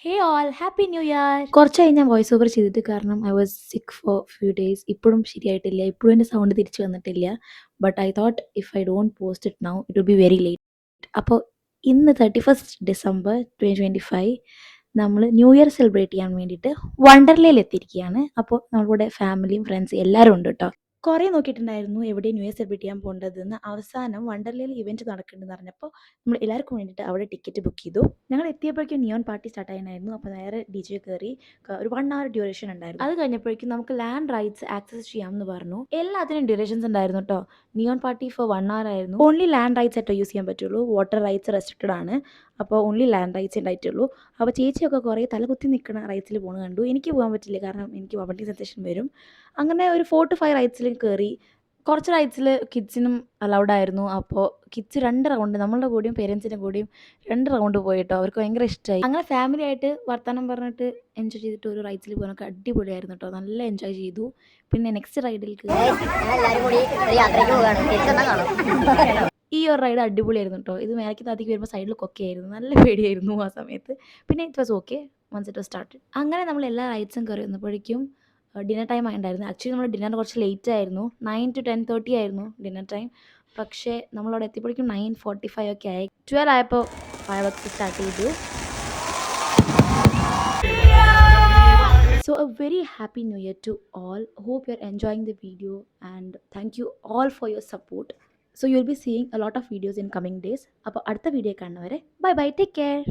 ഹേ all happy new year. കുറച്ച് കഴിഞ്ഞ് ഞാൻ വോയിസ് ഓവർ ചെയ്തിട്ട്, കാരണം ഐ വാസ് സിക്ക് ഫോർ ഫ്യൂ ഡേയ്സ്. ഇപ്പോഴും ശരിയായിട്ടില്ല, ഇപ്പോഴും എൻ്റെ സൗണ്ട് തിരിച്ചു വന്നിട്ടില്ല. But I thought if I don't post it now it will be very late. അപ്പോൾ ഇന്ന് 31st December 2025 നമ്മൾ ന്യൂ ഇയർ സെലിബ്രേറ്റ് ചെയ്യാൻ വേണ്ടിയിട്ട് വണ്ടർലയിൽ എത്തിയിരിക്കുകയാണ്. അപ്പോൾ നമ്മളുടെ ഫാമിലിയും ഫ്രണ്ട്സും എല്ലാവരും ഉണ്ട് കേട്ടോ. കുറേ നോക്കിയിട്ടുണ്ടായിരുന്നു എവിടെ ന്യൂ ഇയർ സെലിബ്രേറ്റ് ചെയ്യാൻ പോകേണ്ടതെന്ന്. അവസാനം വണ്ടർലയിൽ ഇവൻറ്റ് നടക്കുന്നുണ്ടെന്ന് പറഞ്ഞപ്പോൾ നമ്മൾ എല്ലാവർക്കും വേണ്ടിയിട്ട് അവിടെ ടിക്കറ്റ് ബുക്ക് ചെയ്തു. ഞങ്ങൾ എത്തിയപ്പോഴേക്കും നിയോൺ പാർട്ടി സ്റ്റാർട്ട് ആയിരുന്നു. അപ്പോൾ നേരെ DJ കയറി. ഒരു 1 hour ഡ്യൂറേഷൻ ഉണ്ടായിരുന്നു. അത് കഴിഞ്ഞപ്പോഴേക്കും നമുക്ക് ലാൻഡ് റൈഡ്സ് ആക്സസ് ചെയ്യാമെന്ന് പറഞ്ഞു. എല്ലാത്തിനും ഡ്യൂറേഷൻസ് ഉണ്ടായിരുന്നു കേട്ടോ. നിയോൺ പാർട്ടി ഫോർ 1 hour ആയിരുന്നു. ഓൺലി ലാൻഡ് റൈഡ്സ് ആയിട്ടോ യൂസ് ചെയ്യാൻ പറ്റുള്ളൂ. വാട്ടർ റൈഡ്സ് റെസ്ട്രിക്റ്റഡ് ആണ്. അപ്പോൾ ഓൺലി ലാൻഡ് റൈഡ്സ് ഉണ്ടായിട്ടുള്ളൂ. അപ്പോൾ ചേച്ചിയൊക്കെ കുറേ തലകുത്തി നിൽക്കുന്ന റൈഡ്സിൽ പോകുന്നത് കണ്ടു. എനിക്ക് പോകാൻ പറ്റില്ല, കാരണം എനിക്ക് വോമിറ്റിംഗ് സെൻസേഷൻ വരും. അങ്ങനെ ഒരു 4 to 5 റൈഡ്സിൽ കയറി. കുറച്ച് റൈഡ്സിൽ കിഡ്സിനും അലൗഡ് ആയിരുന്നു. അപ്പോൾ കിഡ്സ് 2 റൗണ്ട്, നമ്മളുടെ കൂടെയും പേരൻസിൻ്റെ കൂടെയും 2 റൗണ്ട് പോയിട്ടോ. അവർക്ക് ഭയങ്കര ഇഷ്ടമായി. അങ്ങനെ ഫാമിലി ആയിട്ട് വർത്തമാനം പറഞ്ഞിട്ട് എൻജോയ് ചെയ്തിട്ട് ഒരു റൈഡ്സിൽ പോകാനൊക്കെ അടിപൊളിയായിരുന്നു കേട്ടോ. നല്ല എൻജോയ് ചെയ്തു. പിന്നെ നെക്സ്റ്റ് റൈഡിൽ ഈ ഒരു റൈഡ് അടിപൊളിയായിരുന്നു കേട്ടോ. ഇത് മേലേക്ക് താത്തിക്ക് വരുമ്പോൾ സൈഡിൽ കൊക്കെയായിരുന്നു. നല്ല പേടിയായിരുന്നു ആ സമയത്ത്. പിന്നെ it was okay once it was started. അങ്ങനെ നമ്മൾ എല്ലാ റൈഡ്സും കയറി വന്നപ്പോഴേക്കും ഡിന്നർ ടൈം ആയിട്ടുണ്ടായിരുന്നു. ആക്ച്വലി നമ്മൾ ഡിന്നർ കുറച്ച് ലേറ്റ് ആയിരുന്നു. 9 to 10:30 ആയിരുന്നു ഡിന്നർ ടൈം. പക്ഷേ നമ്മളവിടെ എത്തിയപ്പോഴേക്കും 9:45 ഒക്കെ ആയി. 12 ആയപ്പോൾ ഫയർ വർക്ക്സ് സ്റ്റാർട്ട് ചെയ്തു. So a very happy new year to all. Hope you're enjoying the video and thank you all for your support. So you'll be seeing a lot of videos in coming days. അപ്പോൾ അടുത്ത video കാണുന്നവരെ bye bye, take care.